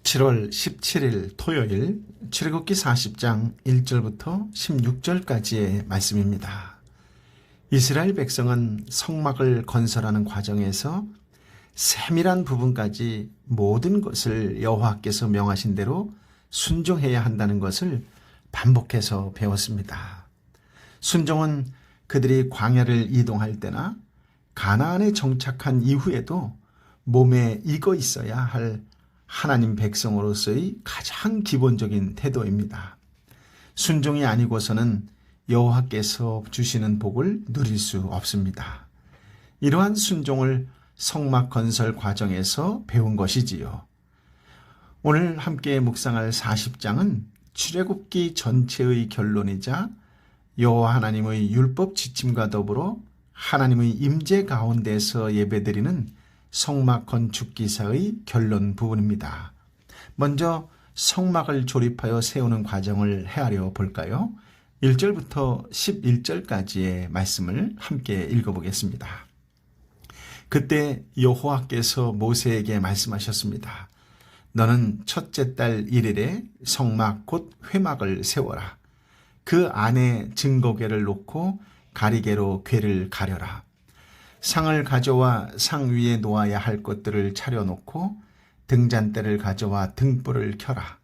7월 17일 토요일 출애굽기 40장 1절부터 16절까지의 말씀입니다. 이스라엘 백성은 성막을 건설하는 과정에서 세밀한 부분까지 모든 것을 여호와께서 명하신 대로 순종해야 한다는 것을 반복해서 배웠습니다. 순종은 그들이 광야를 이동할 때나 가나안에 정착한 이후에도 몸에 익어 있어야 할 하나님 백성으로서의 가장 기본적인 태도입니다. 순종이 아니고서는 여호와께서 주시는 복을 누릴 수 없습니다. 이러한 순종을 성막 건설 과정에서 배운 것이지요. 오늘 함께 묵상할 40장은 출애굽기 전체의 결론이자 여호와 하나님의 율법 지침과 더불어 하나님의 임재 가운데서 예배드리는 성막 건축 기사의 결론 부분입니다. 먼저 성막을 조립하여 세우는 과정을 헤아려 볼까요? 1절부터 11절까지의 말씀을 함께 읽어보겠습니다. 그때 여호와께서 모세에게 말씀하셨습니다. 너는 첫째 달 1일에 성막 곧 회막을 세워라. 그 안에 증거궤를 놓고 가리개로 궤를 가려라. 상을 가져와 상 위에 놓아야 할 것들을 차려놓고 등잔대를 가져와 등불을 켜라.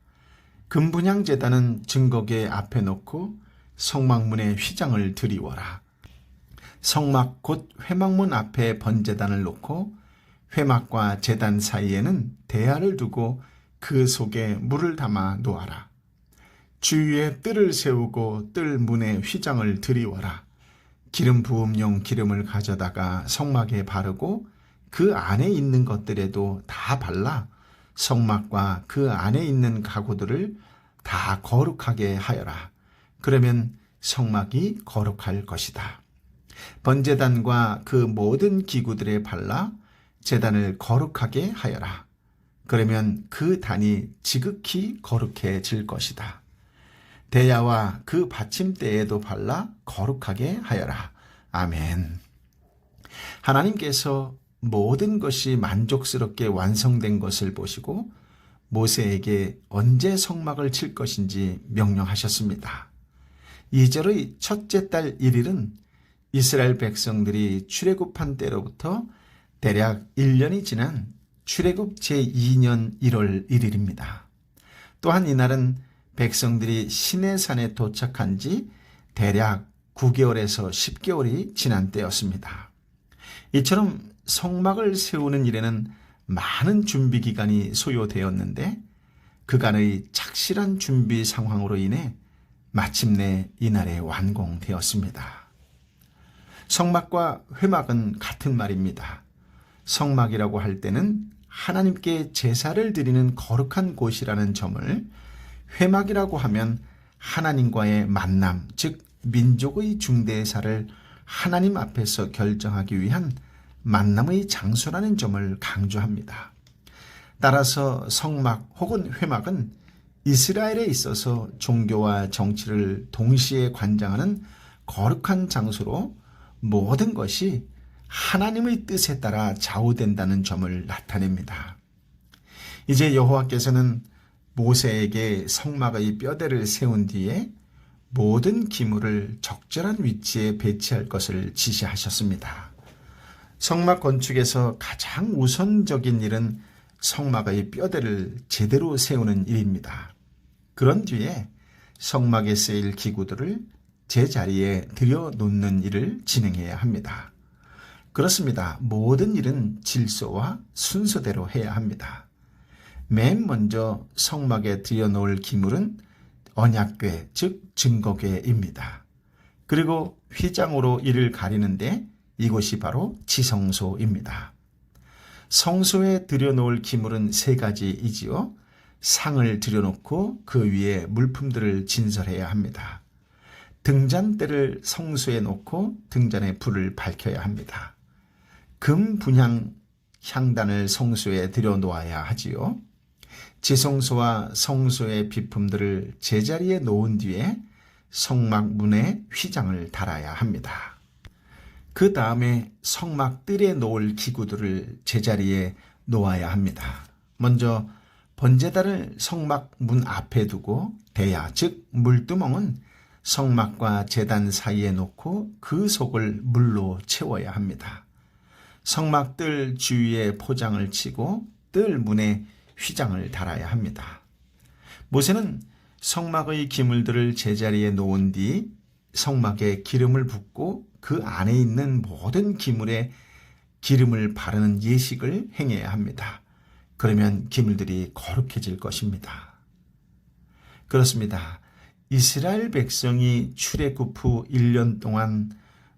금분향 제단은 증거궤 앞에 놓고 성막문에 휘장을 들이워라. 성막 곧 회막문 앞에 번제단을 놓고 회막과 제단 사이에는 대야를 두고 그 속에 물을 담아 놓아라. 주위에 뜰을 세우고 뜰 문에 휘장을 들이워라. 기름 부음용 기름을 가져다가 성막에 바르고 그 안에 있는 것들에도 다 발라 성막과 그 안에 있는 가구들을 다 거룩하게 하여라. 그러면 성막이 거룩할 것이다. 번제단과 그 모든 기구들에 발라 제단을 거룩하게 하여라. 그러면 그 단이 지극히 거룩해질 것이다. 대야와 그 받침대에도 발라 거룩하게 하여라. 아멘. 하나님께서 모든 것이 만족스럽게 완성된 것을 보시고 모세에게 언제 성막을 칠 것인지 명령하셨습니다. 2절의 첫째 달 1일은 이스라엘 백성들이 출애굽한 때로부터 대략 1년이 지난 출애굽 제2년 1월 1일입니다. 또한 이날은 백성들이 시내산에 도착한 지 대략 9개월에서 10개월이 지난 때였습니다. 이처럼 성막을 세우는 일에는 많은 준비 기간이 소요되었는데 그간의 착실한 준비 상황으로 인해 마침내 이날에 완공되었습니다. 성막과 회막은 같은 말입니다. 성막이라고 할 때는 하나님께 제사를 드리는 거룩한 곳이라는 점을, 회막이라고 하면 하나님과의 만남, 즉 민족의 중대사를 하나님 앞에서 결정하기 위한 만남의 장소라는 점을 강조합니다. 따라서 성막 혹은 회막은 이스라엘에 있어서 종교와 정치를 동시에 관장하는 거룩한 장소로 모든 것이 하나님의 뜻에 따라 좌우된다는 점을 나타냅니다. 이제 여호와께서는 모세에게 성막의 뼈대를 세운 뒤에 모든 기물을 적절한 위치에 배치할 것을 지시하셨습니다. 성막 건축에서 가장 우선적인 일은 성막의 뼈대를 제대로 세우는 일입니다. 그런 뒤에 성막에 쓰일 기구들을 제자리에 들여놓는 일을 진행해야 합니다. 그렇습니다. 모든 일은 질서와 순서대로 해야 합니다. 맨 먼저 성막에 들여놓을 기물은 언약궤, 즉 증거궤입니다. 그리고 휘장으로 이를 가리는데 이곳이 바로 지성소입니다. 성소에 들여놓을 기물은 세 가지이지요. 상을 들여놓고 그 위에 물품들을 진설해야 합니다. 등잔대를 성소에 놓고 등잔에 불을 밝혀야 합니다. 금 분향 향단을 성소에 들여놓아야 하지요. 지성소와 성소의 비품들을 제자리에 놓은 뒤에 성막 문에 휘장을 달아야 합니다. 그 다음에 성막 뜰에 놓을 기구들을 제자리에 놓아야 합니다. 먼저 번제단을 성막 문 앞에 두고 대야 즉 물두멍은 성막과 제단 사이에 놓고 그 속을 물로 채워야 합니다. 성막 뜰 주위에 포장을 치고 뜰 문에 휘장을 달아야 합니다. 모세는 성막의 기물들을 제자리에 놓은 뒤 성막에 기름을 붓고 그 안에 있는 모든 기물에 기름을 바르는 예식을 행해야 합니다. 그러면 기물들이 거룩해질 것입니다. 그렇습니다. 이스라엘 백성이 출애굽 후 1년 동안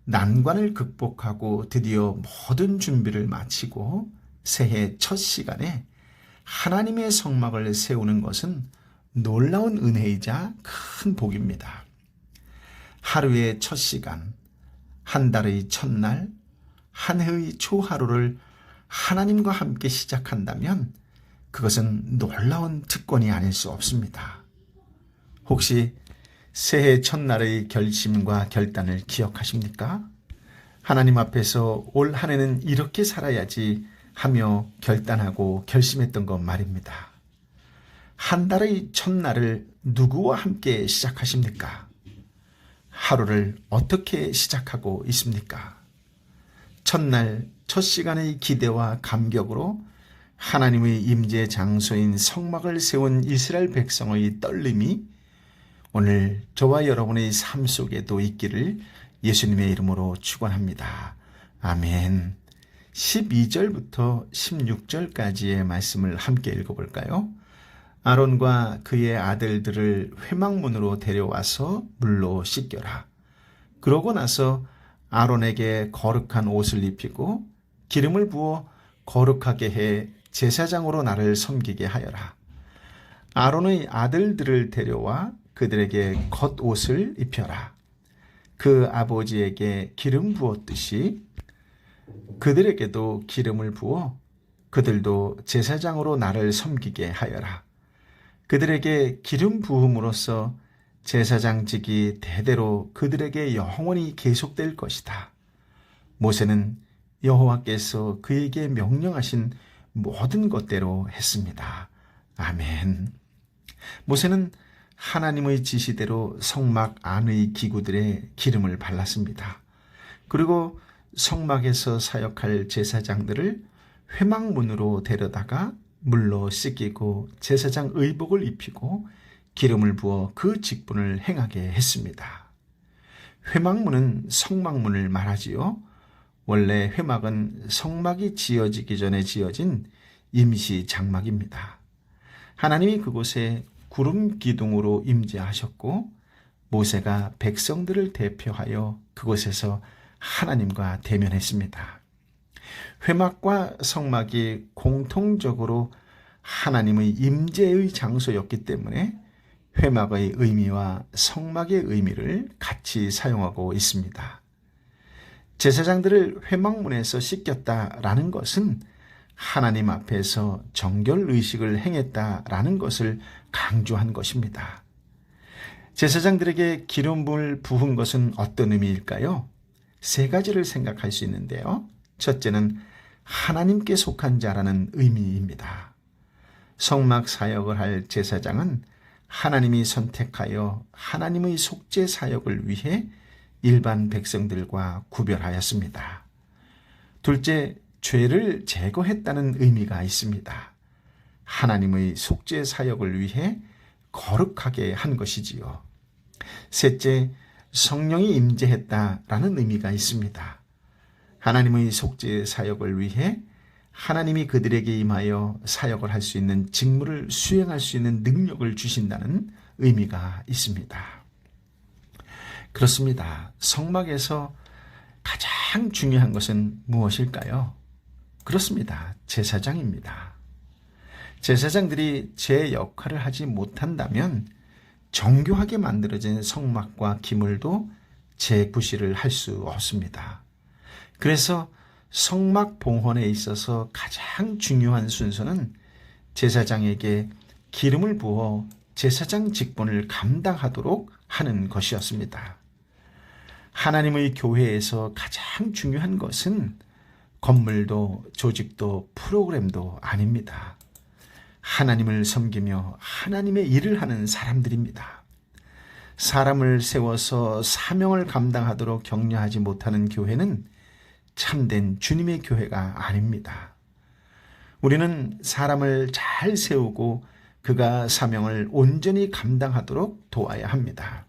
난관을 극복하고 드디어 모든 준비를 마치고 새해 첫 시간에 하나님의 성막을 세우는 것은 놀라운 은혜이자 큰 복입니다. 하루의 첫 시간, 한 달의 첫날, 한 해의 초하루를 하나님과 함께 시작한다면 그것은 놀라운 특권이 아닐 수 없습니다. 혹시 새해 첫날의 결심과 결단을 기억하십니까? 하나님 앞에서 올 한 해는 이렇게 살아야지 하며 결단하고 결심했던 것 말입니다. 한 달의 첫날을 누구와 함께 시작하십니까? 하루를 어떻게 시작하고 있습니까? 첫날 첫 시간의 기대와 감격으로 하나님의 임재 장소인 성막을 세운 이스라엘 백성의 떨림이 오늘 저와 여러분의 삶 속에도 있기를 예수님의 이름으로 축원합니다. 아멘. 12절부터 16절까지의 말씀을 함께 읽어볼까요? 아론과 그의 아들들을 회막문으로 데려와서 물로 씻겨라. 그러고 나서 아론에게 거룩한 옷을 입히고 기름을 부어 거룩하게 해 제사장으로 나를 섬기게 하여라. 아론의 아들들을 데려와 그들에게 겉옷을 입혀라. 그 아버지에게 기름 부었듯이 그들에게도 기름을 부어 그들도 제사장으로 나를 섬기게 하여라. 그들에게 기름 부음으로써 제사장직이 대대로 그들에게 영원히 계속될 것이다. 모세는 여호와께서 그에게 명령하신 모든 것대로 했습니다. 아멘. 모세는 하나님의 지시대로 성막 안의 기구들에 기름을 발랐습니다. 그리고 성막에서 사역할 제사장들을 회막문으로 데려다가 물로 씻기고 제사장 의복을 입히고 기름을 부어 그 직분을 행하게 했습니다. 회막문은 성막문을 말하지요. 원래 회막은 성막이 지어지기 전에 지어진 임시 장막입니다. 하나님이 그곳에 구름 기둥으로 임재하셨고 모세가 백성들을 대표하여 그곳에서 하나님과 대면했습니다. 회막과 성막이 공통적으로 하나님의 임재의 장소였기 때문에 회막의 의미와 성막의 의미를 같이 사용하고 있습니다. 제사장들을 회막문에서 씻겼다라는 것은 하나님 앞에서 정결 의식을 행했다라는 것을 강조한 것입니다. 제사장들에게 기름을 부은 것은 어떤 의미일까요? 세 가지를 생각할 수 있는데요. 첫째는 하나님께 속한 자라는 의미입니다. 성막 사역을 할 제사장은 하나님이 선택하여 하나님의 속죄 사역을 위해 일반 백성들과 구별하였습니다. 둘째, 죄를 제거했다는 의미가 있습니다. 하나님의 속죄 사역을 위해 거룩하게 한 것이지요. 셋째, 성령이 임재했다라는 의미가 있습니다. 하나님의 속죄 사역을 위해 하나님이 그들에게 임하여 사역을 할 수 있는 직무를 수행할 수 있는 능력을 주신다는 의미가 있습니다. 그렇습니다. 성막에서 가장 중요한 것은 무엇일까요? 그렇습니다. 제사장입니다. 제사장들이 제 역할을 하지 못한다면 정교하게 만들어진 성막과 기물도 재구실을 할 수 없습니다. 그래서 성막 봉헌에 있어서 가장 중요한 순서는 제사장에게 기름을 부어 제사장 직분을 감당하도록 하는 것이었습니다. 하나님의 교회에서 가장 중요한 것은 건물도 조직도 프로그램도 아닙니다. 하나님을 섬기며 하나님의 일을 하는 사람들입니다. 사람을 세워서 사명을 감당하도록 격려하지 못하는 교회는 참된 주님의 교회가 아닙니다. 우리는 사람을 잘 세우고 그가 사명을 온전히 감당하도록 도와야 합니다.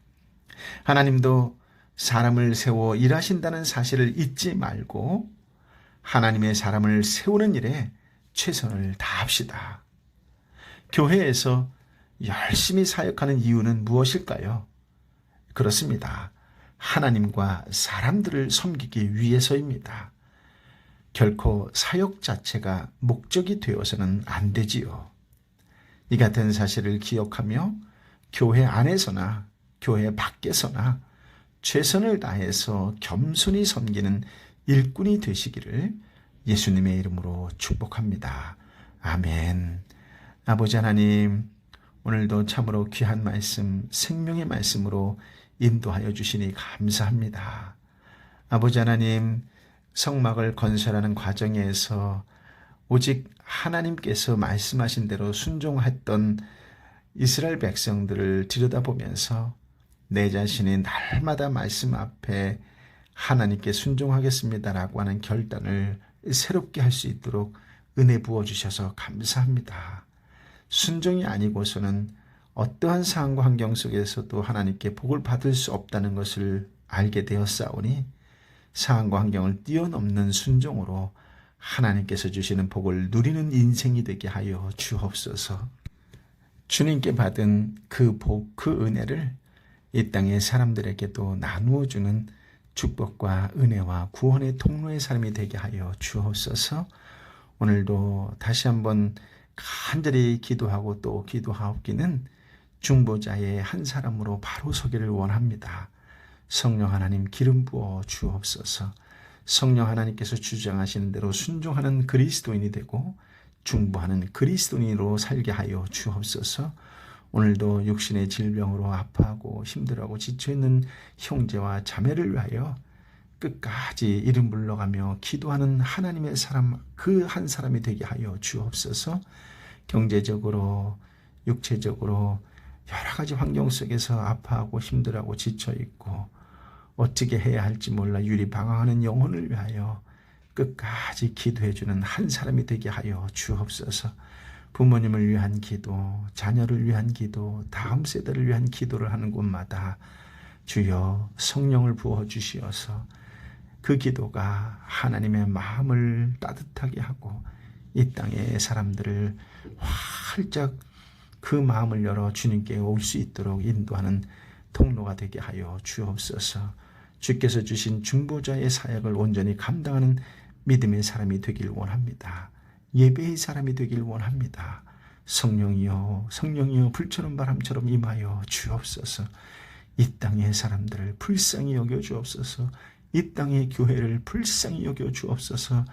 하나님도 사람을 세워 일하신다는 사실을 잊지 말고 하나님의 사람을 세우는 일에 최선을 다합시다. 교회에서 열심히 사역하는 이유는 무엇일까요? 그렇습니다. 하나님과 사람들을 섬기기 위해서입니다. 결코 사역 자체가 목적이 되어서는 안 되지요. 이 같은 사실을 기억하며 교회 안에서나 교회 밖에서나 최선을 다해서 겸손히 섬기는 일꾼이 되시기를 예수님의 이름으로 축복합니다. 아멘. 아버지 하나님, 오늘도 참으로 귀한 말씀, 생명의 말씀으로 인도하여 주시니 감사합니다. 아버지 하나님, 성막을 건설하는 과정에서 오직 하나님께서 말씀하신 대로 순종했던 이스라엘 백성들을 들여다보면서 내 자신이 날마다 말씀 앞에 하나님께 순종하겠습니다라고 하는 결단을 새롭게 할 수 있도록 은혜 부어주셔서 감사합니다. 순종이 아니고서는 어떠한 상황과 환경 속에서도 하나님께 복을 받을 수 없다는 것을 알게 되었사오니 상황과 환경을 뛰어넘는 순종으로 하나님께서 주시는 복을 누리는 인생이 되게 하여 주옵소서. 주님께 받은 그 복, 그 은혜를 이 땅의 사람들에게도 나누어주는 축복과 은혜와 구원의 통로의 삶이 되게 하여 주옵소서. 오늘도 다시 한번 간절히 기도하고 또 기도하옵기는 중보자의 한 사람으로 바로 서기를 원합니다. 성령 하나님 기름 부어 주옵소서. 성령 하나님께서 주장하시는 대로 순종하는 그리스도인이 되고 중보하는 그리스도인으로 살게 하여 주옵소서. 오늘도 육신의 질병으로 아파하고 힘들어하고 지쳐있는 형제와 자매를 위하여 끝까지 이름 불러가며 기도하는 하나님의 사람, 그 한 사람이 되게 하여 주옵소서. 경제적으로 육체적으로 여러 가지 환경 속에서 아파하고 힘들어하고 지쳐있고 어떻게 해야 할지 몰라 유리방황하는 영혼을 위하여 끝까지 기도해주는 한 사람이 되게 하여 주옵소서. 부모님을 위한 기도, 자녀를 위한 기도, 다음 세대를 위한 기도를 하는 곳마다 주여 성령을 부어주시어서 그 기도가 하나님의 마음을 따뜻하게 하고 이 땅의 사람들을 활짝 그 마음을 열어 주님께 올 수 있도록 인도하는 통로가 되게 하여 주옵소서. 주께서 주신 중보자의 사역을 온전히 감당하는 믿음의 사람이 되길 원합니다. 예배의 사람이 되길 원합니다. 성령이여, 성령이여 불처럼 바람처럼 임하여 주옵소서. 이 땅의 사람들을 불쌍히 여겨 주옵소서. 이 땅의 교회를 불쌍히 여겨 주옵소서.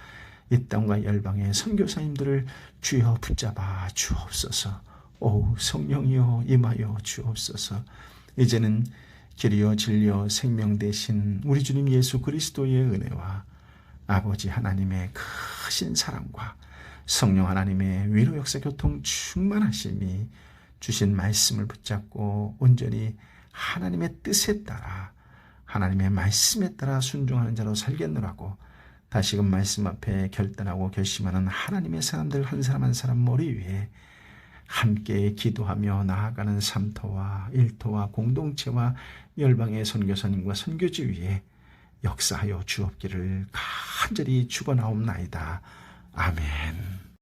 이 땅과 열방의 선교사님들을 주여 붙잡아 주옵소서. 오 성령이여 임하여 주옵소서. 이제는 길이요 진리요 생명 되신 우리 주님 예수 그리스도의 은혜와 아버지 하나님의 크신 사랑과 성령 하나님의 위로 역사 교통 충만하심이 주신 말씀을 붙잡고 온전히 하나님의 뜻에 따라 하나님의 말씀에 따라 순종하는 자로 살겠노라고 다시금 말씀 앞에 결단하고 결심하는 하나님의 사람들 한 사람 한 사람 머리 위에 함께 기도하며 나아가는 삼터와 일터와 공동체와 열방의 선교사님과 선교지 위에 역사하여 주옵기를 간절히 축원하옵나이다. 아멘.